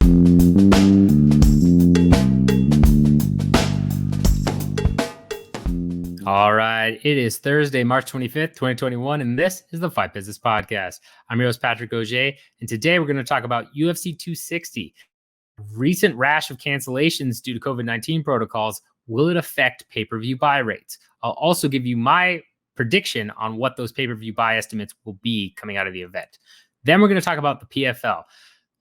All right, it is Thursday, March 25th, 2021, and this is the Fight Business Podcast. I'm your host, Patrick Auger, and today we're going to talk about UFC 260. Recent rash of cancellations due to COVID-19 protocols. Will it affect pay-per-view buy rates? I'll also give you my prediction on what those pay-per-view buy estimates will be coming out of the event. Then we're going to talk about the PFL.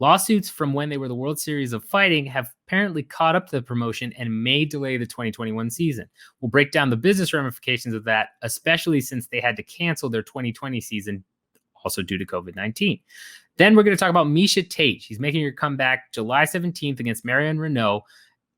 Lawsuits from when they were the World Series of Fighting have apparently caught up to the promotion and may delay the 2021 season. We'll break down the business ramifications of that, especially since they had to cancel their 2020 season, also due to COVID-19. Then we're going to talk about Miesha Tate. She's making her comeback July 17th against Marion Renault.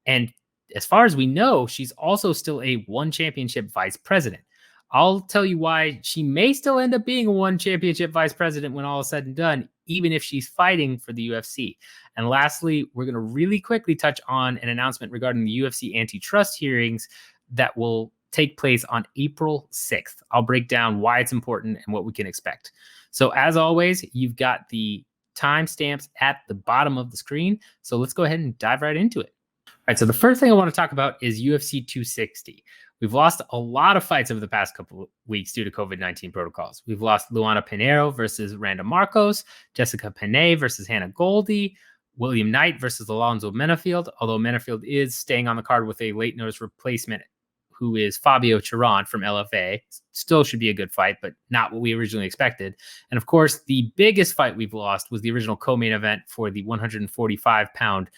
And as far as we know, she's also still a ONE Championship vice president. I'll tell you why she may still end up being a ONE Championship vice president when all is said and done, even if she's fighting for the UFC. And lastly, we're going to really quickly touch on an announcement regarding the UFC antitrust hearings that will take place on April 6th. I'll break down why it's important and what we can expect. So as always, you've got the timestamps at the bottom of the screen. So let's go ahead and dive right into it. All right, so the first thing I want to talk about is UFC 260. We've lost a lot of fights over the past couple of weeks due to COVID-19 protocols. We've lost Luana Pinheiro versus Randa Markos, Jessica Penne versus Hannah Goldy, William Knight versus Alonzo Menafield, although Menafield is staying on the card with a late notice replacement who is Fabio Chiron from LFA. Still should be a good fight, but not what we originally expected. And of course, the biggest fight we've lost was the original co-main event for the 145-pound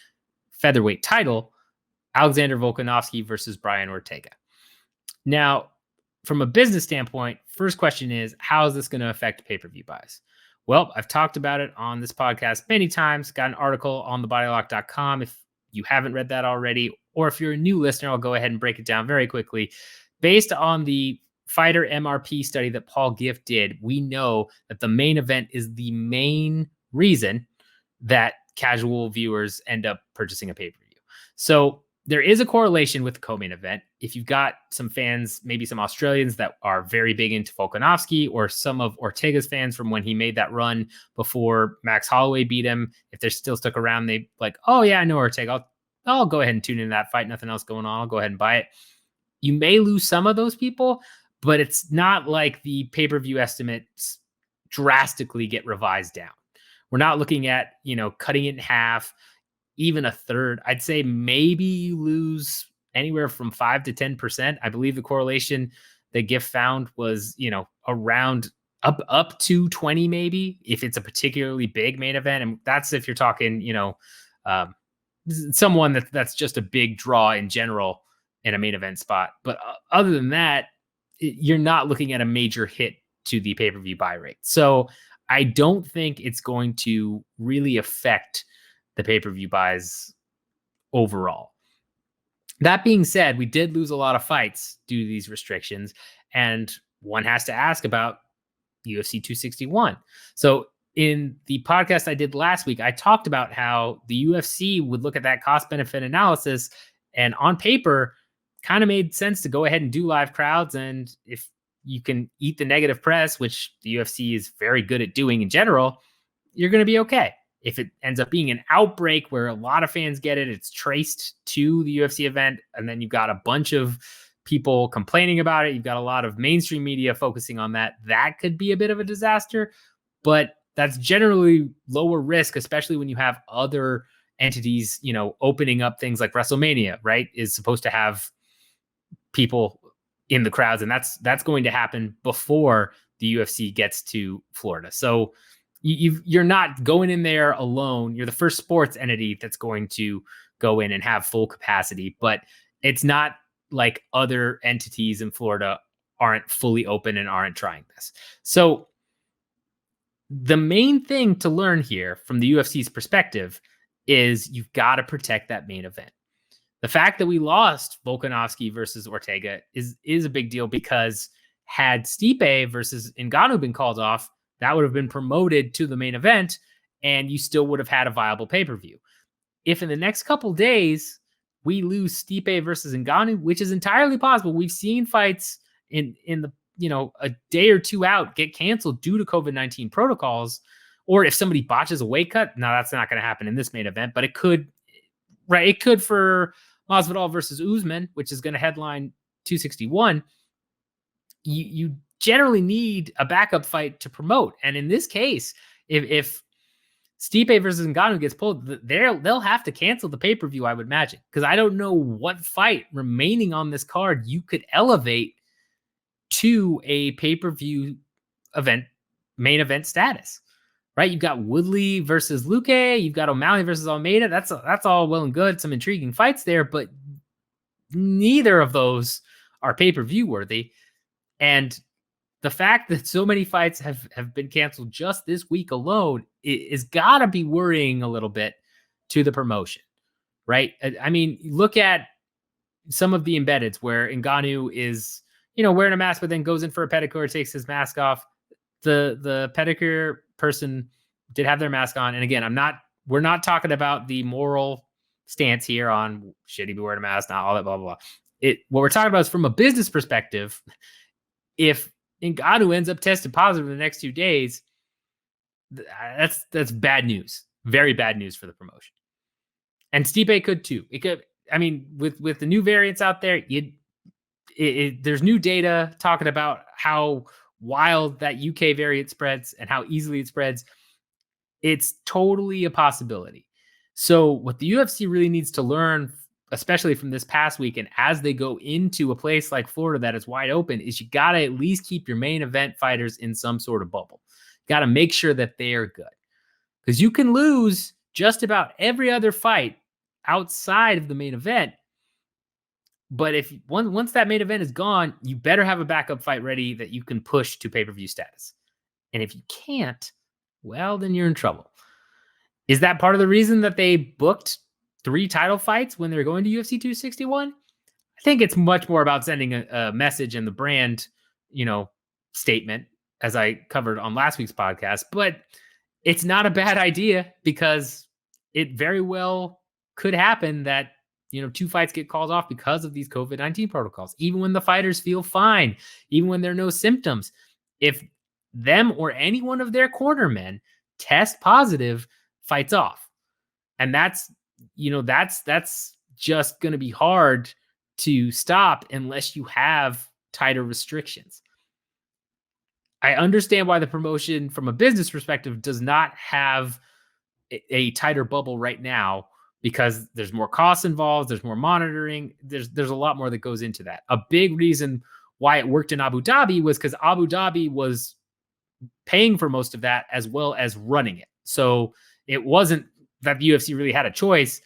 featherweight title, Alexander Volkanovski versus Brian Ortega. Now, from a business standpoint, first question is, how is this going to affect pay-per-view buys? Well, I've talked about it on this podcast many times. Got an article on thebodylock.com if you haven't read that already, or if you're a new listener, I'll go ahead and break it down very quickly. Based on the fighter MRP study that Paul Gift did, we know that the main event is the main reason that casual viewers end up purchasing a pay-per-view. So there is a correlation with the co-main event. If you've got some fans, maybe some Australians that are very big into Volkanovski, or some of Ortega's fans from when he made that run before Max Holloway beat him, if they're still stuck around, they like, oh yeah, I know Ortega. I'll go ahead and tune into that fight. Nothing else going on. I'll go ahead and buy it. You may lose some of those people, but it's not like the pay-per-view estimates drastically get revised down. We're not looking at, cutting it in half, even a third. I'd say maybe you lose anywhere from 5 to 10%. I believe the correlation that Gift found was, around up to 20, maybe, if it's a particularly big main event. And that's if you're talking, someone that's just a big draw in general in a main event spot. But other than that, you're not looking at a major hit to the pay-per-view buy rate. So I don't think it's going to really affect the pay-per-view buys overall. That being said, we did lose a lot of fights due to these restrictions, and one has to ask about UFC 261. So in the podcast I did last week, I talked about how the UFC would look at that cost-benefit analysis, and on paper, kind of made sense to go ahead and do live crowds. And if you can eat the negative press, which the UFC is very good at doing in general, you're going to be okay. If it ends up being an outbreak where a lot of fans get it, it's traced to the UFC event, and then you've got a bunch of people complaining about it. You've got a lot of mainstream media focusing on that. That could be a bit of a disaster, but that's generally lower risk, especially when you have other entities, opening up things like WrestleMania, right? Is supposed to have people in the crowds, and that's going to happen before the UFC gets to Florida. So you're not going in there alone. You're the first sports entity that's going to go in and have full capacity, but it's not like other entities in Florida aren't fully open and aren't trying this. So the main thing to learn here from the UFC's perspective is you've got to protect that main event. The fact that we lost Volkanovski versus Ortega is a big deal, because had Stipe versus Ngannou been called off, that would have been promoted to the main event, and you still would have had a viable pay-per-view. If in the next couple days we lose Stipe versus Ngannou, which is entirely possible, we've seen fights in the a day or two out get canceled due to COVID-19 protocols, Or if somebody botches a weight cut, no, that's not going to happen in this main event, but it could, right? It could for Masvidal versus Usman, which is going to headline 261. You generally need a backup fight to promote. And in this case, if Stipe versus Ngannou gets pulled, they'll have to cancel the pay-per-view, I would imagine, because I don't know what fight remaining on this card you could elevate to a pay-per-view event, main event status, right? You've got Woodley versus Luque, you've got O'Malley versus Almeida. That's all well and good, some intriguing fights there, but neither of those are pay-per-view worthy. And the fact that so many fights have been canceled just this week alone is got to be worrying a little bit to the promotion, right? I mean, look at some of the embeddeds where Ngannou is, wearing a mask, but then goes in for a pedicure, takes his mask off. The pedicure person did have their mask on. And again, we're not talking about the moral stance here on should he be wearing a mask, not all that, blah, blah, blah. What we're talking about is from a business perspective. If Ngannou ends up tested positive in the next 2 days, that's bad news. Very bad news for the promotion. And Stipe could too. It could. I mean, with the new variants out there, there's new data talking about how wild that UK variant spreads and how easily it spreads. It's totally a possibility. So what the UFC really needs to learn, especially from this past weekend, as they go into a place like Florida that is wide open, is you got to at least keep your main event fighters in some sort of bubble. You got to make sure that they are good, because you can lose just about every other fight outside of the main event. But if once that main event is gone, you better have a backup fight ready that you can push to pay-per-view status. And if you can't, well, then you're in trouble. Is that part of the reason that they booked 3 title fights when they're going to UFC 261? I think it's much more about sending a message and the brand, statement, as I covered on last week's podcast. But it's not a bad idea, because it very well could happen that, 2 fights get called off because of these COVID-19 protocols, even when the fighters feel fine, even when there are no symptoms. If them or any one of their cornermen test positive, fights off. And that's just going to be hard to stop unless you have tighter restrictions. I understand why the promotion from a business perspective does not have a tighter bubble right now, because there's more costs involved. There's more monitoring. There's a lot more that goes into that. A big reason why it worked in Abu Dhabi was because Abu Dhabi was paying for most of that as well as running it. So it wasn't that the UFC really had a choice,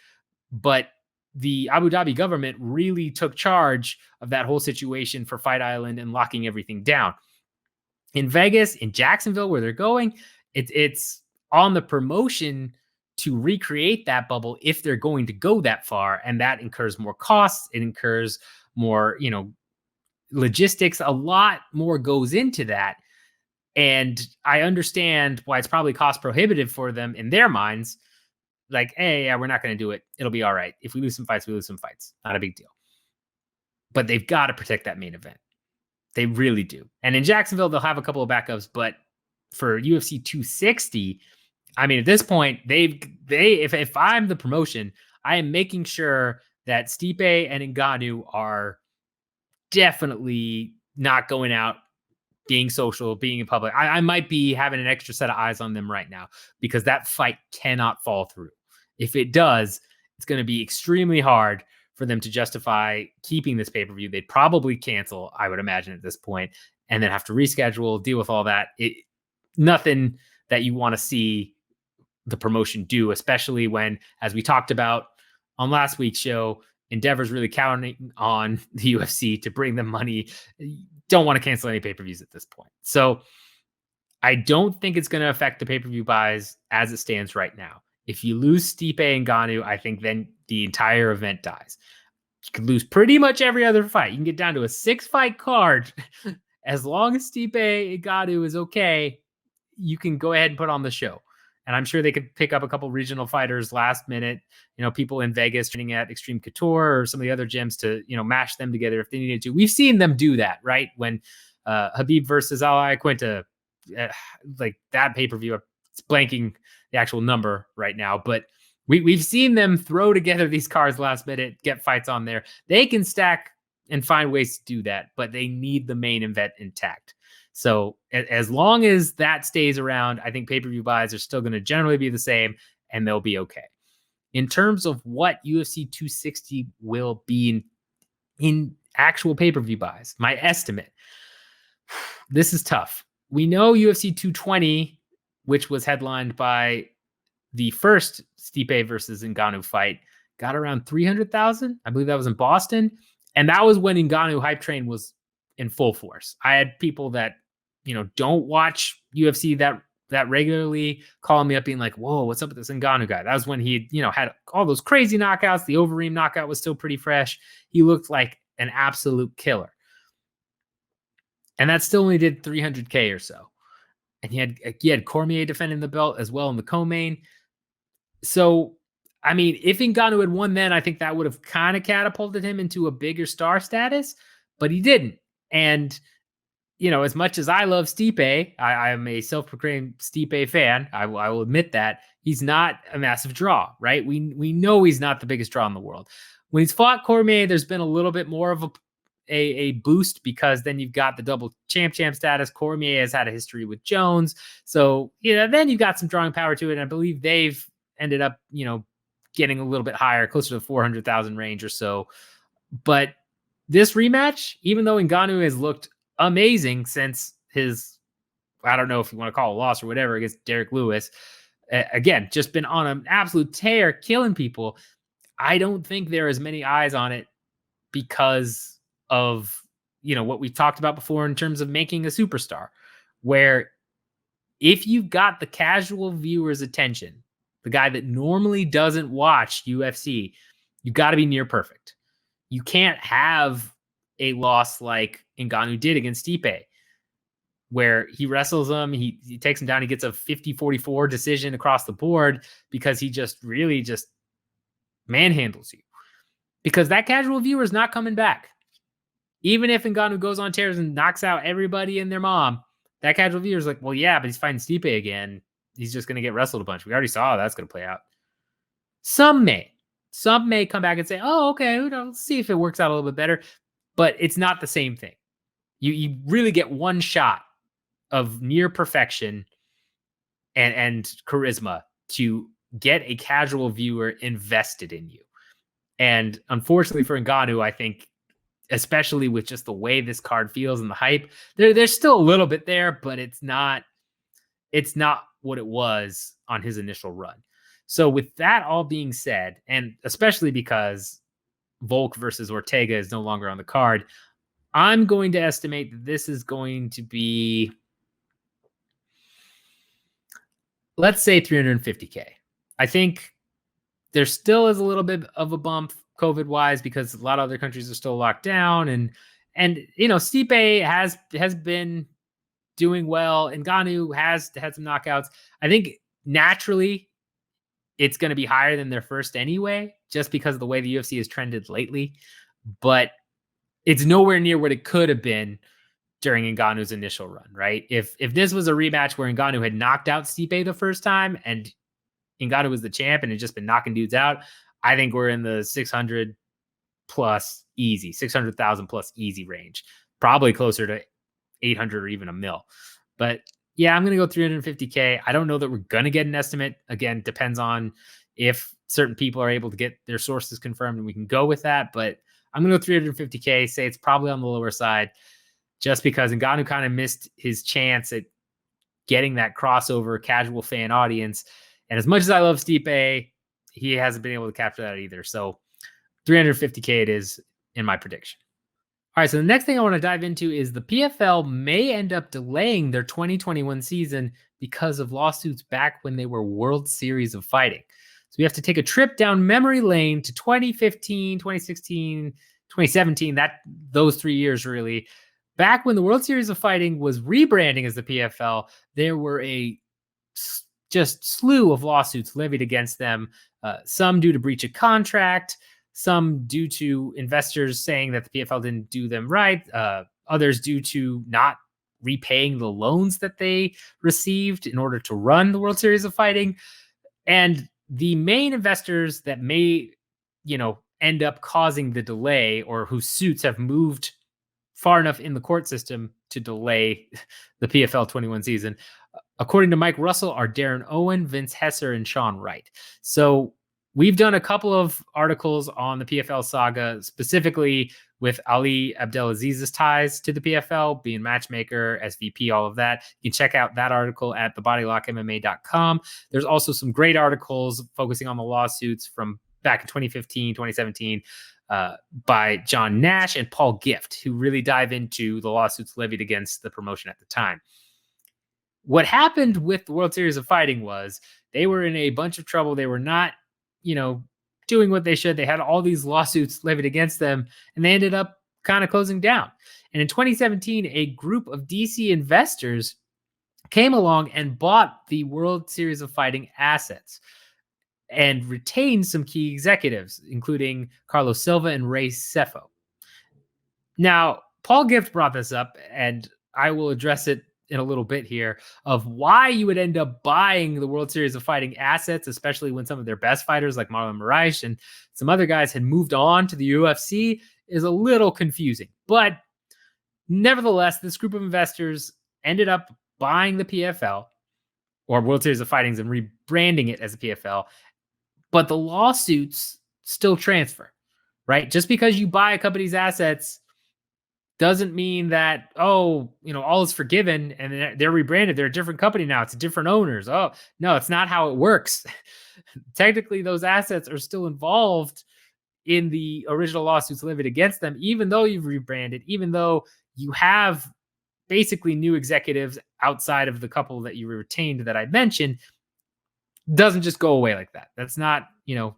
but the Abu Dhabi government really took charge of that whole situation for Fight Island and locking everything down. In Vegas, in Jacksonville, where they're going, it's on the promotion to recreate that bubble if they're going to go that far. And that incurs more costs. It incurs more, logistics. A lot more goes into that. And I understand why it's probably cost prohibitive for them in their minds. Like, hey, yeah, we're not going to do it. It'll be all right. If we lose some fights, we lose some fights. Not a big deal. But they've got to protect that main event. They really do. And in Jacksonville, they'll have a couple of backups. But for UFC 260, I mean, at this point, if I'm the promotion, I am making sure that Stipe and Ngannou are definitely not going out, being social, being in public. I might be having an extra set of eyes on them right now, because that fight cannot fall through. If it does, it's going to be extremely hard for them to justify keeping this pay-per-view. They'd probably cancel, I would imagine, at this point, and then have to reschedule, deal with all that. Nothing that you want to see the promotion do, especially when, as we talked about on last week's show, Endeavor's really counting on the UFC to bring them money. Don't want to cancel any pay-per-views at this point. So I don't think it's going to affect the pay-per-view buys as it stands right now. If you lose Stipe and Ngannou, I think then the entire event dies. You could lose pretty much every other fight. You can get down to a 6-fight card. As long as Stipe and Ngannou is okay, you can go ahead and put on the show. And I'm sure they could pick up a couple regional fighters last minute, people in Vegas training at Extreme Couture or some of the other gyms to, mash them together if they needed to. We've seen them do that, right? When Habib versus Ali Quinta, like that pay-per-view, blanking the actual number right now, but we've seen them throw together these cards last minute, get fights on there. They can stack and find ways to do that, but they need the main event intact. So as long as that stays around, I think pay-per-view buys are still going to generally be the same, and they'll be okay. In terms of what UFC 260 will be in actual pay-per-view buys, my estimate, this is tough. We know UFC 220, which was headlined by the first Stipe versus Ngannou fight, got around 300,000. I believe that was in Boston. And that was when Ngannou hype train was in full force. I had people that, don't watch UFC that regularly calling me up being like, whoa, what's up with this Ngannou guy? That was when he, had all those crazy knockouts. The Overeem knockout was still pretty fresh. He looked like an absolute killer. And that still only did 300K or so. And he had Cormier defending the belt as well in the co-main. So, I mean, if Ngannou had won then, I think that would have kind of catapulted him into a bigger star status, but he didn't. And, as much as I love Stipe, I am a self-proclaimed Stipe fan. I will admit that he's not a massive draw, right? We know he's not the biggest draw in the world. When he's fought Cormier, there's been a little bit more of a boost because then you've got the double champ status. Cormier has had a history with Jones. So, then you've got some drawing power to it. And I believe they've ended up, getting a little bit higher, closer to the 400,000 range or so. But this rematch, even though Ngannou has looked amazing since his, I don't know if you want to call it a loss or whatever, against Derek Lewis, again, just been on an absolute tear, killing people. I don't think there are as many eyes on it because of, what we've talked about before in terms of making a superstar, where if you've got the casual viewer's attention, the guy that normally doesn't watch UFC, you've got to be near perfect. You can't have a loss like Ngannou did against Stipe, where he wrestles him, he takes him down, he gets a 50-44 decision across the board because he just really just manhandles you. Because that casual viewer is not coming back. Even if Ngannou goes on tears and knocks out everybody and their mom, that casual viewer is like, well, yeah, but he's fighting Stipe again. He's just going to get wrestled a bunch. We already saw how that's going to play out. Some may come back and say, oh, okay, let's see if it works out a little bit better. But it's not the same thing. You really get one shot of near perfection and charisma to get a casual viewer invested in you. And unfortunately for Ngannou, I think, especially with just the way this card feels and the hype, there's still a little bit there, but it's not what it was on his initial run. So with that all being said, and especially because Volk versus Ortega is no longer on the card, I'm going to estimate that this is going to be, let's say 350K. I think there still is a little bit of a bump COVID wise because a lot of other countries are still locked down, and Stipe has been doing well. Ngannou has had some knockouts. I think naturally it's going to be higher than their first anyway, just because of the way the UFC has trended lately. But it's nowhere near what it could have been during Ngannou's initial run, right? If this was a rematch where Ngannou had knocked out Stipe the first time and Ngannou was the champ and had just been knocking dudes out, I think we're in the 600 plus easy, 600,000 plus easy range, probably closer to 800 or even $1 million. But yeah, I'm going to go 350K. I don't know that we're going to get an estimate. Again, depends on if certain people are able to get their sources confirmed and we can go with that. But I'm going to go 350K, say it's probably on the lower side just because Ngannou kind of missed his chance at getting that crossover casual fan audience. And as much as I love Stipe, he hasn't been able to capture that either. So 350K it is in my prediction. All right, so the next thing I want to dive into is the PFL may end up delaying their 2021 season because of lawsuits back when they were World Series of Fighting. So we have to take a trip down memory lane to 2015, 2016, 2017, those 3 years really. Back when the World Series of Fighting was rebranding as the PFL, there were a just slew of lawsuits levied against them, some due to breach of contract, some due to investors saying that the PFL didn't do them right, others due to not repaying the loans that they received in order to run the World Series of Fighting. And the main investors that may, end up causing the delay, or whose suits have moved far enough in the court system to delay the PFL 21 season, according to Mike Russell, are Darren Owen, Vince Hesser, and Sean Wright. So we've done a couple of articles on the PFL saga, specifically with Ali Abdelaziz's ties to the PFL, being matchmaker, SVP, all of that. You can check out that article at thebodylockmma.com. There's also some great articles focusing on the lawsuits from back in 2015, 2017, by John Nash and Paul Gift, who really dive into the lawsuits levied against the promotion at the time. What happened with the World Series of Fighting was they were in a bunch of trouble. They were not, doing what they should. They had all these lawsuits levied against them, and they ended up kind of closing down. And in 2017, a group of DC investors came along and bought the World Series of Fighting assets and retained some key executives, including Carlos Silva and Ray Sefo. Now, Paul Gift brought this up, and I will address it in a little bit here, of why you would end up buying the World Series of Fighting assets, especially when some of their best fighters like Marlon Moraes and some other guys had moved on to the UFC, is a little confusing. But nevertheless, this group of investors ended up buying the PFL, or World Series of Fightings, and rebranding it as a PFL. But the lawsuits still transfer, right? Just because you buy a company's assets doesn't mean that, all is forgiven and they're rebranded. They're a different company now. It's different owners. Oh, no, it's not how it works. Technically, those assets are still involved in the original lawsuits levied against them, even though you've rebranded, even though you have basically new executives outside of the couple that you retained that I mentioned. Doesn't just go away like that. That's not, no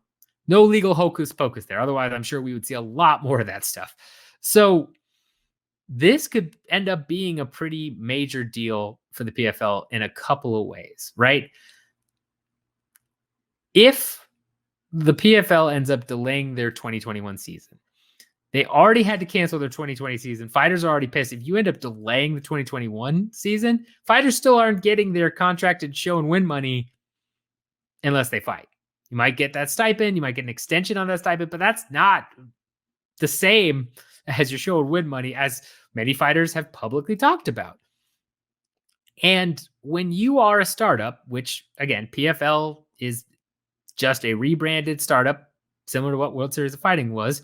legal hocus pocus there. Otherwise, I'm sure we would see a lot more of that stuff. So this could end up being a pretty major deal for the PFL in a couple of ways, right? If the PFL ends up delaying their 2021 season, they already had to cancel their 2020 season. Fighters are already pissed. If you end up delaying the 2021 season, fighters still aren't getting their contracted show and win money unless they fight. You might get that stipend. You might get an extension on that stipend, but that's not the same as your show and win money, as many fighters have publicly talked about. And when you are a startup, which again, PFL is just a rebranded startup, similar to what World Series of Fighting was,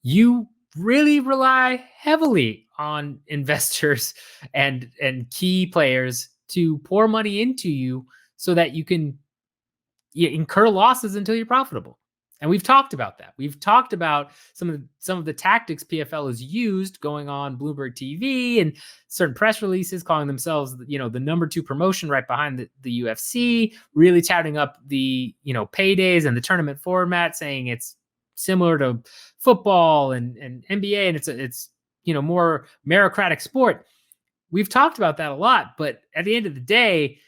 you really rely heavily on investors and key players to pour money into you so that you can incur losses until you're profitable. And we've talked about that. We've talked about some of the tactics PFL has used, going on Bloomberg TV and certain press releases, calling themselves, the number 2 promotion right behind the UFC, really touting up the, paydays and the tournament format, saying it's similar to football and NBA, and it's more meritocratic sport. We've talked about that a lot, but at the end of the day,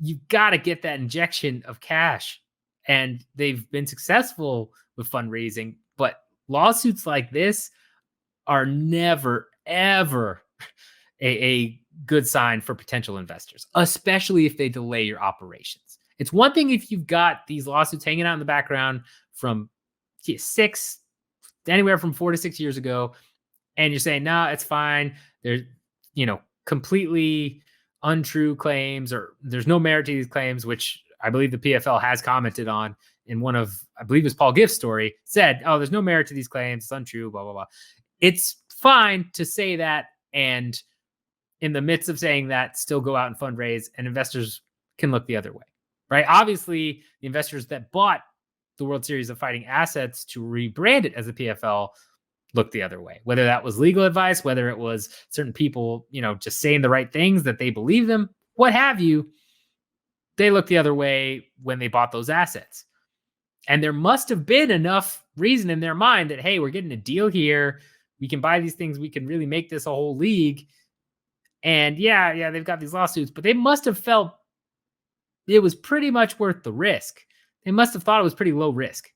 you've got to get that injection of cash. And they've been successful with fundraising, but lawsuits like this are never, ever a good sign for potential investors, especially if they delay your operations. It's one thing if you've got these lawsuits hanging out in the background from anywhere from 4 to 6 years ago, and you're saying, no, it's fine. There's, completely untrue claims, or there's no merit to these claims, which I believe the PFL has commented on in one of, I believe it was Paul Gift's story, said, there's no merit to these claims. It's untrue, blah, blah, blah. It's fine to say that, and in the midst of saying that, still go out and fundraise, and investors can look the other way, right? Obviously, the investors that bought the World Series of Fighting assets to rebrand it as the PFL look the other way, whether that was legal advice, whether it was certain people, just saying the right things that they believe them, what have you. They look the other way when they bought those assets. And there must have been enough reason in their mind that, hey, we're getting a deal here. We can buy these things. We can really make this a whole league. And yeah, they've got these lawsuits, but they must have felt it was pretty much worth the risk. They must have thought it was pretty low risk.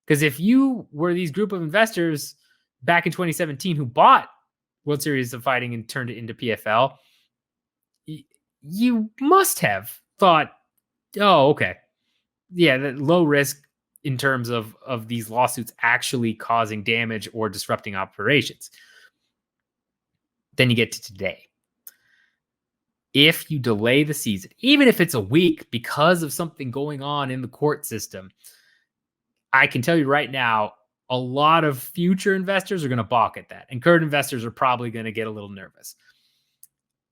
Because if you were these group of investors back in 2017 who bought World Series of Fighting and turned it into PFL, you must have thought, oh, okay, yeah, that low risk in terms of these lawsuits actually causing damage or disrupting operations. Then you get to today. If you delay the season, even if it's a week because of something going on in the court system, I can tell you right now, a lot of future investors are going to balk at that. And current investors are probably going to get a little nervous.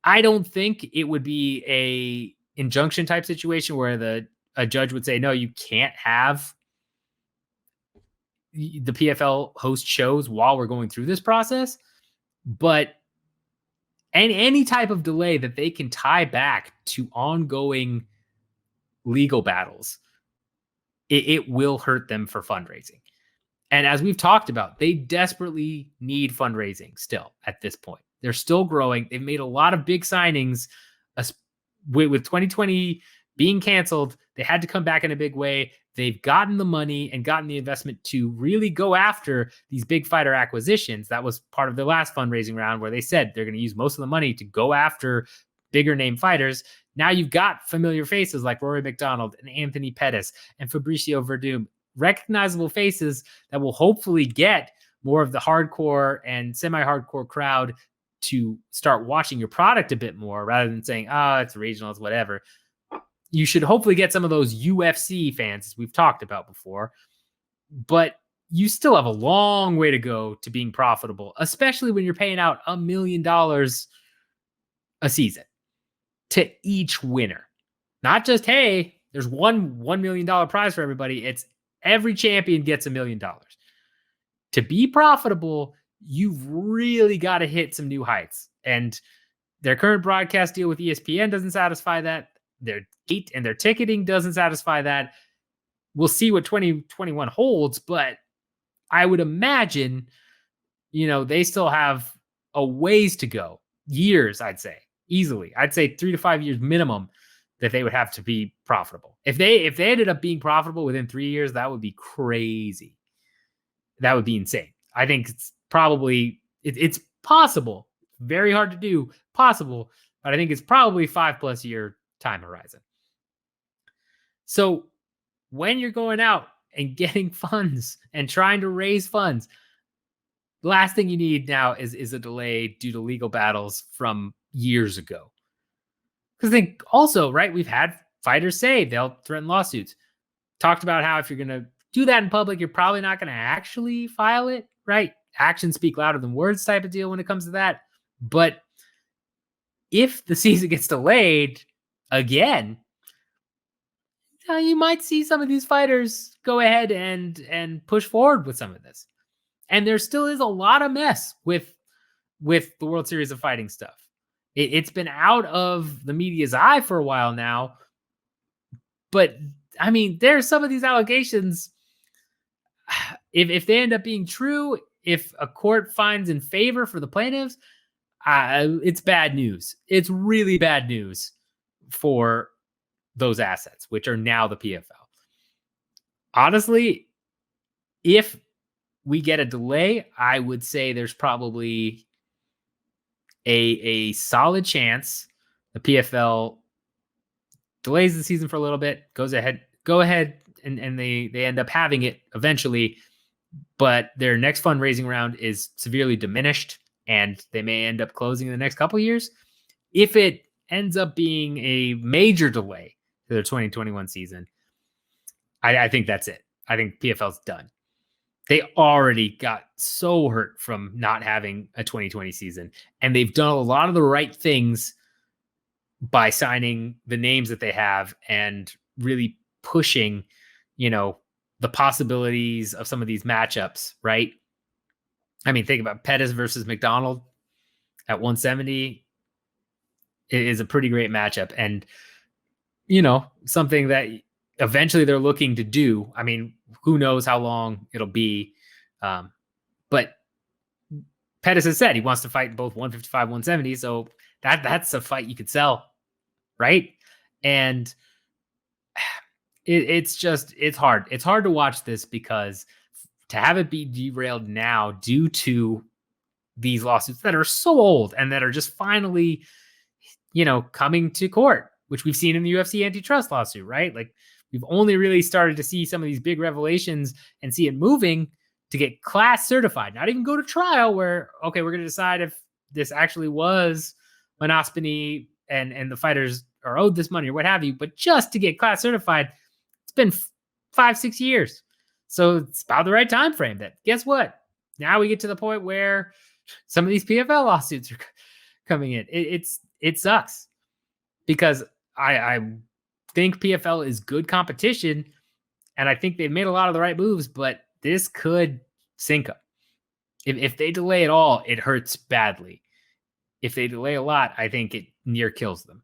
I don't think it would be a injunction type situation where a judge would say, no, you can't have the PFL host shows while we're going through this process. But any type of delay that they can tie back to ongoing legal battles, it will hurt them for fundraising. And as we've talked about, they desperately need fundraising still at this point. They're still growing. They've made a lot of big signings. With 2020 being canceled, they had to come back in a big way. They've gotten the money and gotten the investment to really go after these big fighter acquisitions. That was part of their last fundraising round where they said they're going to use most of the money to go after bigger name fighters. Now you've got familiar faces like Rory McDonald and Anthony Pettis and Fabricio Verdum, recognizable faces that will hopefully get more of the hardcore and semi-hardcore crowd to start watching your product a bit more rather than saying, oh, it's regional, it's whatever. You should hopefully get some of those UFC fans, as we've talked about before, but you still have a long way to go to being profitable, especially when you're paying out $1 million a season to each winner. Not just, hey, there's $1 million prize for everybody. It's every champion gets $1 million. To be profitable, you've really got to hit some new heights. And their current broadcast deal with ESPN doesn't satisfy that. Their gate and their ticketing doesn't satisfy that. We'll see what 2021 holds, but I would imagine, they still have a ways to go. Years, I'd say, easily. I'd say 3 to 5 years minimum that they would have to be profitable. If they ended up being profitable within 3 years, that would be crazy. That would be insane. I think it's probably, it's possible. Very hard to do, possible, but I think it's probably 5+ year time horizon. So when you're going out and getting funds and trying to raise funds, the last thing you need now is a delay due to legal battles from years ago. Because I think also, right, we've had fighters say they'll threaten lawsuits. Talked about how if you're going to do that in public, you're probably not going to actually file it, right? Actions speak louder than words type of deal when it comes to that. But if the season gets delayed again, you might see some of these fighters go ahead and push forward with some of this. And there still is a lot of mess with the World Series of Fighting stuff. It's been out of the media's eye for a while now. But, I mean, there's some of these allegations, if they end up being true, if a court finds in favor for the plaintiffs, it's bad news. It's really bad news for those assets, which are now the PFL. Honestly, if we get a delay, I would say there's probably a solid chance the PFL delays the season for a little bit, go ahead and they end up having it eventually, but their next fundraising round is severely diminished and they may end up closing in the next couple of years. If it ends up being a major delay to their 2021 season, I think that's it. I think PFL's done. They already got so hurt from not having a 2020 season, and they've done a lot of the right things by signing the names that they have and really pushing, the possibilities of some of these matchups, right? I mean, think about Pettis versus McDonald at 170. It is a pretty great matchup, and something that eventually they're looking to do. I mean, who knows how long it'll be, but Pettis has said he wants to fight both 155, 170. So that's a fight you could sell, right? And it's hard. It's hard to watch this because to have it be derailed now due to these lawsuits that are so old and that are just finally, coming to court, which we've seen in the UFC antitrust lawsuit, right? Like, we've only really started to see some of these big revelations and see it moving to get class certified, not even go to trial where, okay, we're going to decide if this actually was monospony and the fighters are owed this money or what have you, but just to get class certified, it's been 5-6 years. So it's about the right time frame that, guess what? Now we get to the point where some of these PFL lawsuits are coming in. It sucks because I think PFL is good competition, and I think they've made a lot of the right moves, but this could sink them. If they delay at all, it hurts badly. If they delay a lot, I think it near kills them.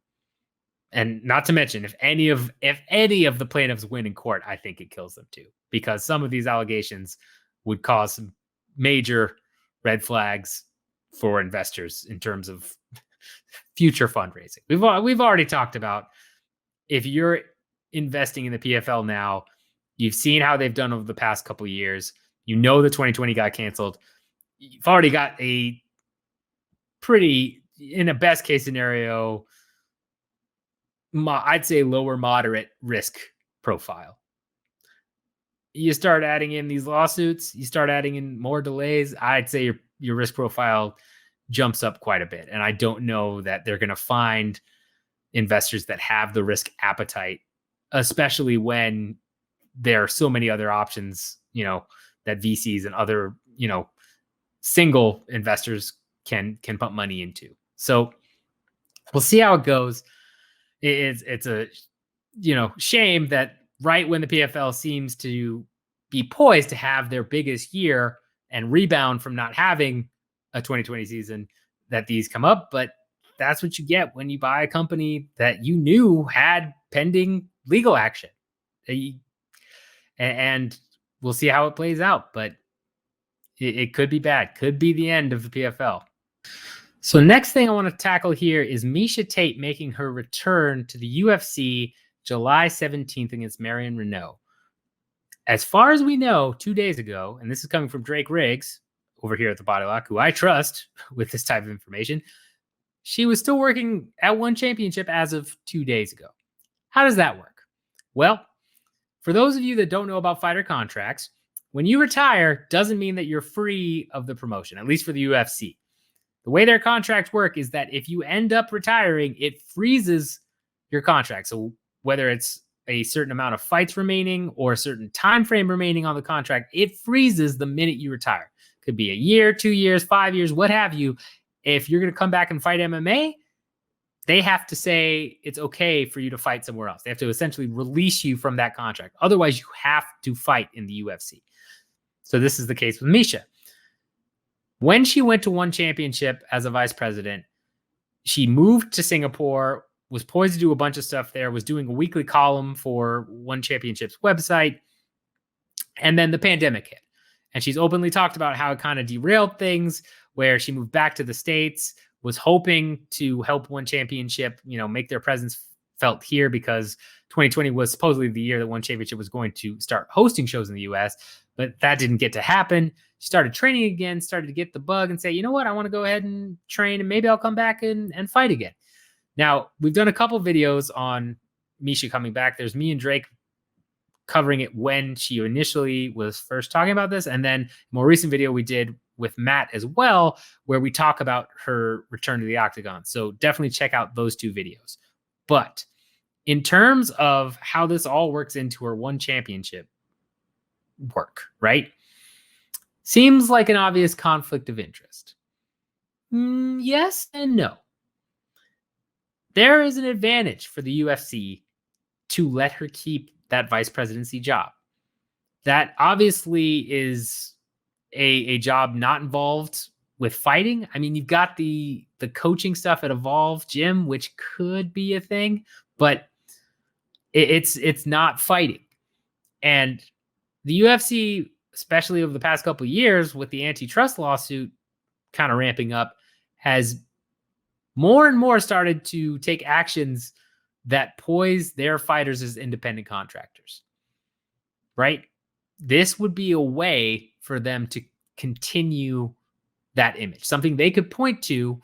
And not to mention, if any of the plaintiffs win in court, I think it kills them too, because some of these allegations would cause some major red flags for investors in terms of future fundraising. We've already talked about, if you're investing in the PFL now, you've seen how they've done over the past couple of years. The 2020 got canceled. You've already got a pretty, in a best case scenario, I'd say lower moderate risk profile. You start adding in these lawsuits, you start adding in more delays, I'd say your risk profile jumps up quite a bit. And I don't know that they're going to find investors that have the risk appetite, especially when there are so many other options, that VCs and other, single investors can pump money into. So we'll see how it goes. It's a, shame that right when the PFL seems to be poised to have their biggest year and rebound from not having a 2020 season, that these come up. But that's what you get when you buy a company that you knew had pending legal action. And we'll see how it plays out, but it could be bad. Could be the end of the PFL. So next thing I want to tackle here is Miesha Tate making her return to the UFC July 17th against Marion Renault. As far as we know, 2 days ago, and this is coming from Drake Riggs over here at the Body Lock, who I trust with this type of information, she was still working at ONE Championship as of 2 days ago. How does that work? Well, for those of you that don't know about fighter contracts, when you retire doesn't mean that you're free of the promotion, at least for the UFC. The way their contracts work is that if you end up retiring, it freezes your contract. So whether it's a certain amount of fights remaining or a certain time frame remaining on the contract, it freezes the minute you retire. Could be a year, 2 years, 5 years, what have you. If you're going to come back and fight MMA, they have to say it's okay for you to fight somewhere else. They have to essentially release you from that contract. Otherwise, you have to fight in the UFC. So this is the case with Miesha. When she went to ONE Championship as a vice president, she moved to Singapore, was poised to do a bunch of stuff there, was doing a weekly column for ONE Championship's website, and then the pandemic hit. And she's openly talked about how it kind of derailed things, where she moved back to the States, was hoping to help ONE Championship, make their presence felt here, because 2020 was supposedly the year that ONE Championship was going to start hosting shows in the US, but that didn't get to happen. She started training again, started to get the bug and say, you know what, I want to go ahead and train and maybe I'll come back and fight again. Now, we've done a couple videos on Miesha coming back. There's me and Drake covering it when she initially was first talking about this, and then a more recent video we did with Matt as well, where we talk about her return to the octagon. So definitely check out those two videos. But in terms of how this all works into her ONE Championship work, right? Seems like an obvious conflict of interest. Yes and no. There is an advantage for the UFC to let her keep that vice presidency job. That obviously is a job not involved with fighting. I mean, you've got the coaching stuff at Evolve Gym, which could be a thing, but it's not fighting. And the UFC, especially over the past couple of years with the antitrust lawsuit kind of ramping up, has more and more started to take actions that poise their fighters as independent contractors, right? This would be a way for them to continue that image, something they could point to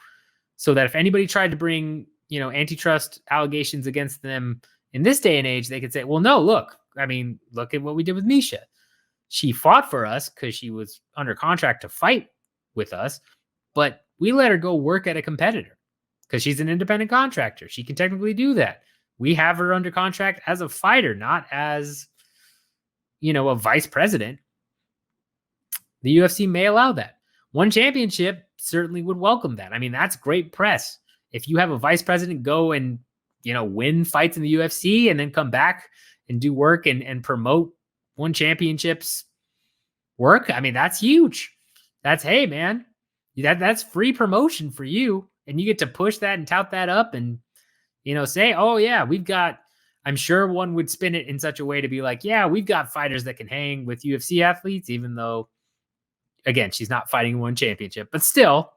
so that if anybody tried to bring, antitrust allegations against them in this day and age, they could say, well, no, look at what we did with Miesha. She fought for us because she was under contract to fight with us, but we let her go work at a competitor because she's an independent contractor. She can technically do that. We have her under contract as a fighter, not as, a vice president. The UFC may allow that. ONE Championship certainly would welcome that. That's great press. If you have a vice president go and, win fights in the UFC and then come back and do work and promote ONE Championship's work, that's huge. That's, hey, man, that's free promotion for you. And you get to push that and tout that up and, say, oh, yeah, I'm sure one would spin it in such a way to be like, yeah, we've got fighters that can hang with UFC athletes, even though, again, she's not fighting ONE Championship. But still,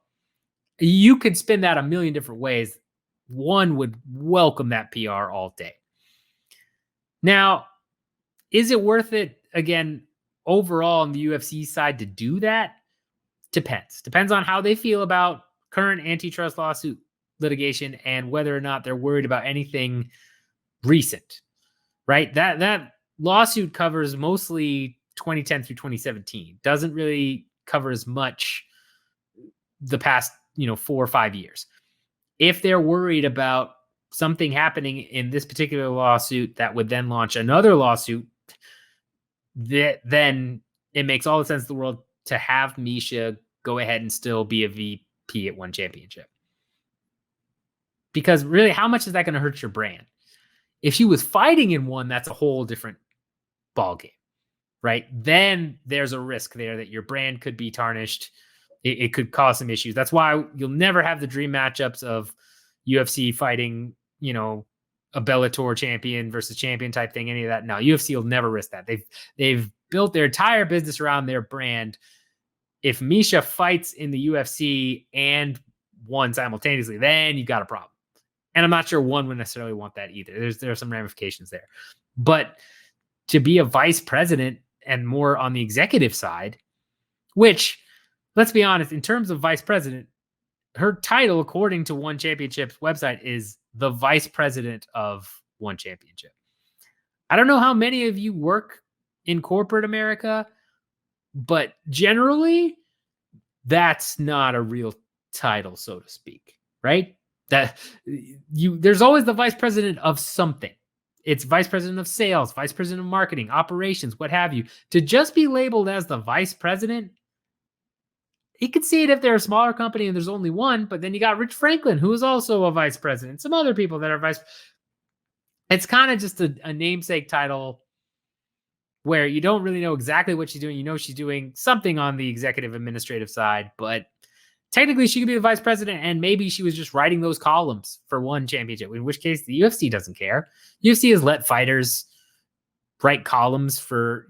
you could spin that a million different ways. One would welcome that PR all day. Now, is it worth it, again, overall on the UFC side to do that? Depends on how they feel about current antitrust lawsuit litigation and whether or not they're worried about anything recent, right? That lawsuit covers mostly 2010 through 2017. Doesn't really cover as much the past, 4 or 5 years. If they're worried about something happening in this particular lawsuit that would then launch another lawsuit, then it makes all the sense in the world to have Miesha go ahead and still be a VP at ONE Championship. Because really, how much is that going to hurt your brand? If she was fighting in ONE, that's a whole different ballgame, right? Then there's a risk there that your brand could be tarnished. It could cause some issues. That's why you'll never have the dream matchups of UFC fighting, a Bellator champion versus champion type thing, any of that. No, UFC will never risk that. They've built their entire business around their brand. If Miesha fights in the UFC and ONE simultaneously, then you got a problem. And I'm not sure ONE would necessarily want that either. There are some ramifications there. But to be a vice president and more on the executive side, which, let's be honest, in terms of vice president, her title, according to ONE Championship's website, is the vice president of ONE Championship. I don't know how many of you work in corporate America, but generally, that's not a real title, so to speak, right? There's always the vice president of something. It's vice president of sales, vice president of marketing, operations, what have you. To just be labeled as the vice president, you could see it if they're a smaller company and there's only one, but then you got Rich Franklin, who is also a vice president, some other people that are vice. It's kind of just a namesake title where you don't really know exactly what she's doing. You know she's doing something on the executive administrative side, but technically she could be the vice president, and maybe she was just writing those columns for ONE Championship, in which case the UFC doesn't care. UFC has let fighters write columns for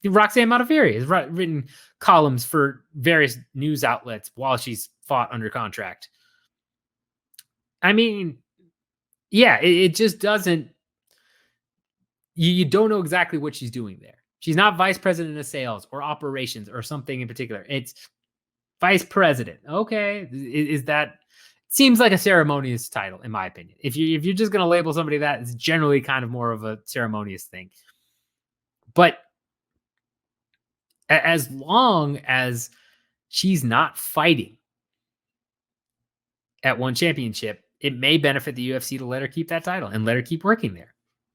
Roxanne Modafferi has written columns for various news outlets while she's fought under contract. Yeah, it just doesn't. You don't know exactly what she's doing there. She's not vice president of sales or operations or something in particular. It's vice president. Okay, is that? Seems like a ceremonious title, in my opinion. If you're just going to label somebody that, it's generally kind of more of a ceremonious thing. But as long as she's not fighting at ONE Championship, it may benefit the UFC to let her keep that title and let her keep working there.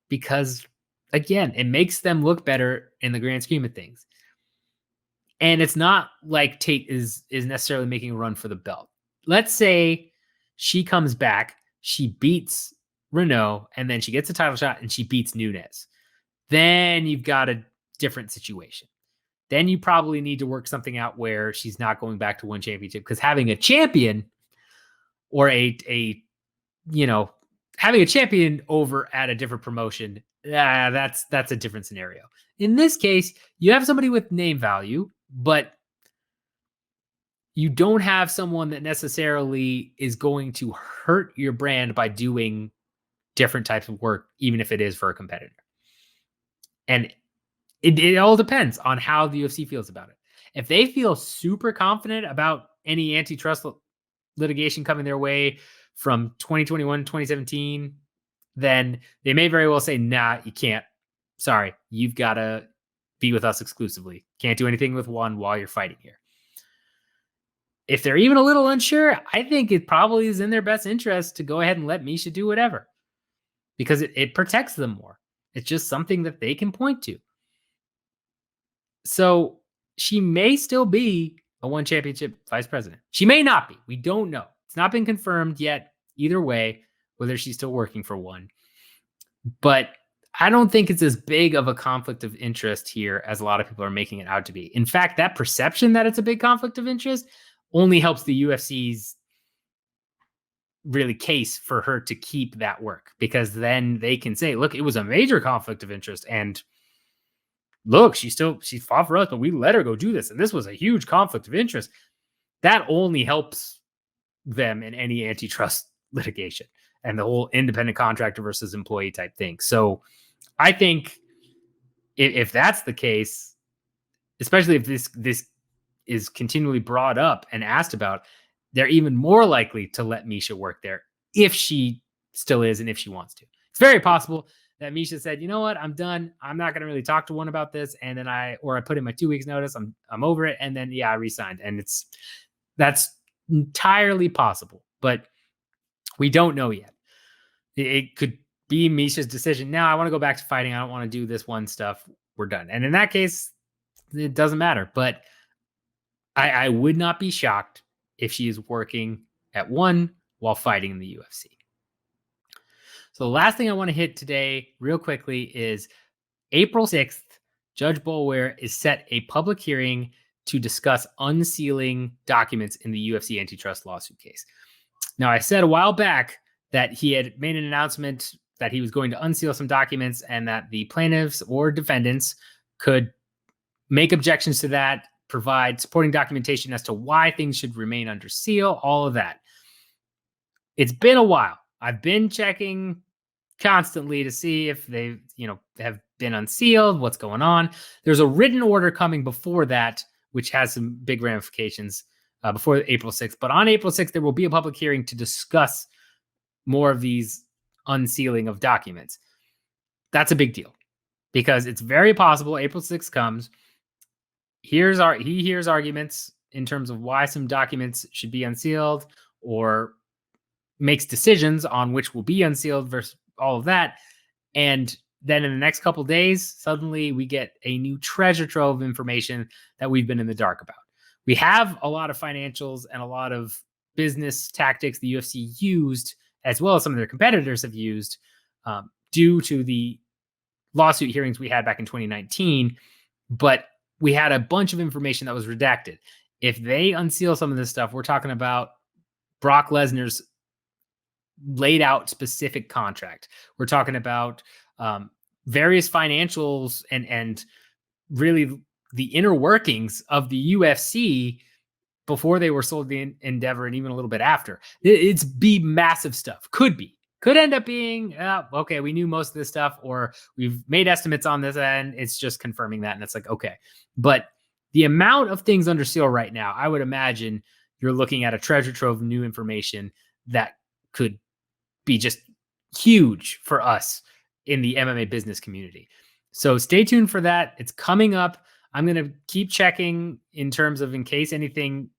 Because, again, it makes them look better in the grand scheme of things. And it's not like Tate is necessarily making a run for the belt. Let's say she comes back, she beats Renault, and then she gets a title shot and she beats Nunes. Then you've got a different situation. Then you probably need to work something out where she's not going back to ONE Championship, because having a champion or having a champion over at a different promotion, that's a different scenario. In this case, you have somebody with name value, but you don't have someone that necessarily is going to hurt your brand by doing different types of work, even if it is for a competitor. And it all depends on how the UFC feels about it. If they feel super confident about any antitrust litigation coming their way from 2021, 2017, then they may very well say, nah, you can't. Sorry, you've got to be with us exclusively. Can't do anything with one while you're fighting here. If they're even a little unsure, I think it probably is in their best interest to go ahead and let Miesha do whatever, because it protects them more. It's just something that they can point to. So she may still be a ONE Championship vice president. She may not be. We don't know. It's not been confirmed yet either way, whether she's still working for ONE. But I don't think it's as big of a conflict of interest here as a lot of people are making it out to be. In fact, that perception that it's a big conflict of interest only helps the UFC's really case for her to keep that work, because then they can say, look, it was a major conflict of interest, and look, she fought for us, but we let her go do this, and this was a huge conflict of interest. That only helps them in any antitrust litigation and the whole independent contractor versus employee type thing. So I think if that's the case, especially if this is continually brought up and asked about, they're even more likely to let Miesha work there if she still is and if she wants to. It's very possible that Miesha said, you know what, I'm done. I'm not going to really talk to ONE about this. And then I put in my 2 weeks notice. I'm over it. And then, I resigned. And that's entirely possible, but we don't know yet. It could be Miesha's decision. Now I want to go back to fighting. I don't want to do this ONE stuff. We're done. And in that case, it doesn't matter. But I would not be shocked if she is working at ONE while fighting in the UFC. So the last thing I want to hit today real quickly is April 6th, Judge Boulware is set a public hearing to discuss unsealing documents in the UFC antitrust lawsuit case. Now, I said a while back that he had made an announcement that he was going to unseal some documents and that the plaintiffs or defendants could make objections to that, provide supporting documentation as to why things should remain under seal, all of that. It's been a while. I've been checking constantly to see if they, have been unsealed, what's going on. There's a written order coming before that, which has some big ramifications before April 6th. But on April 6th, there will be a public hearing to discuss more of these unsealing of documents. That's a big deal because it's very possible April 6th comes. He hears arguments in terms of why some documents should be unsealed, or makes decisions on which will be unsealed versus all of that. And then in the next couple of days, suddenly we get a new treasure trove of information that we've been in the dark about. We have a lot of financials and a lot of business tactics the UFC used, as well as some of their competitors have used, due to the lawsuit hearings we had back in 2019. But we had a bunch of information that was redacted. If they unseal some of this stuff, we're talking about Brock Lesnar's laid out specific contract. We're talking about various financials and really the inner workings of the UFC before they were sold to Endeavor and even a little bit after. It's be massive stuff. Could end up being, okay, we knew most of this stuff, or we've made estimates on this and it's just confirming that. And it's like, okay. But the amount of things under seal right now, I would imagine you're looking at a treasure trove of new information that could be just huge for us in the MMA business community. So stay tuned for that. It's coming up. I'm going to keep checking in terms of in case anything,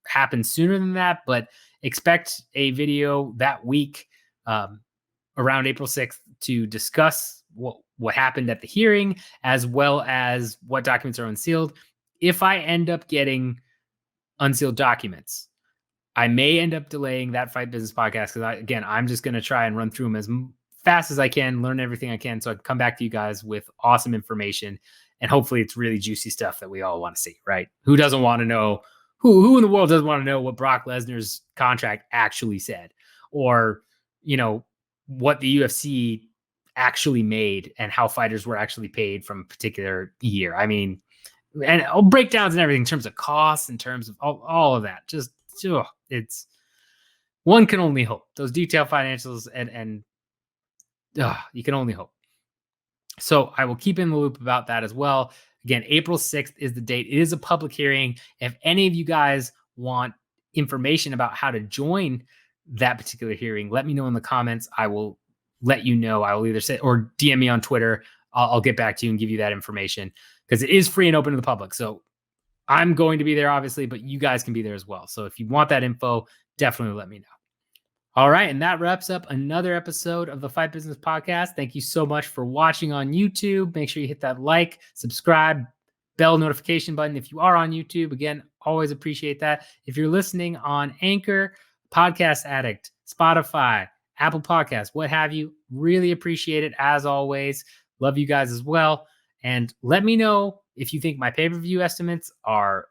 happens sooner than that, but expect a video that week around April 6th to discuss what happened at the hearing, as well as what documents are unsealed. If I end up getting unsealed documents, I may end up delaying that Fight Business podcast because, I'm just going to try and run through them as fast as I can, learn everything I can, so I can come back to you guys with awesome information. And hopefully it's really juicy stuff that we all want to see, right? Who doesn't want to know, who in the world doesn't want to know what Brock Lesnar's contract actually said? Or, what the UFC actually made and how fighters were actually paid from a particular year. I mean, and breakdowns and everything in terms of costs, in terms of all of that. Just, it's, one can only hope. Those detailed financials and you can only hope. So I will keep in the loop about that as well. Again, April 6th is the date. It is a public hearing. If any of you guys want information about how to join that particular hearing, let me know in the comments. I will let you know. I will either say or DM me on Twitter. I'll get back to you and give you that information because it is free and open to the public. So I'm going to be there, obviously, but you guys can be there as well. So if you want that info, definitely let me know. All right. And that wraps up another episode of the Fight Business Podcast. Thank you so much for watching on YouTube. Make sure you hit that like, subscribe, bell notification button if you are on YouTube. Again, always appreciate that. If you're listening on Anchor, Podcast Addict, Spotify, Apple Podcasts, what have you, really appreciate it as always. Love you guys as well. And let me know if you think my pay-per-view estimates are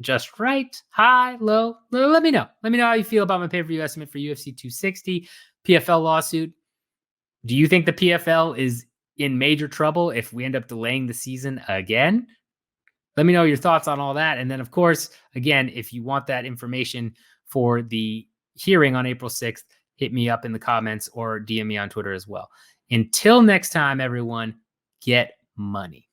just right, high, low. Let me know. Let me know how you feel about my pay-per-view estimate for UFC 260 PFL lawsuit. Do you think the PFL is in major trouble if we end up delaying the season again? Let me know your thoughts on all that. And then, of course, again, if you want that information for the hearing on April 6th, hit me up in the comments or DM me on Twitter as well. Until next time, everyone, get money.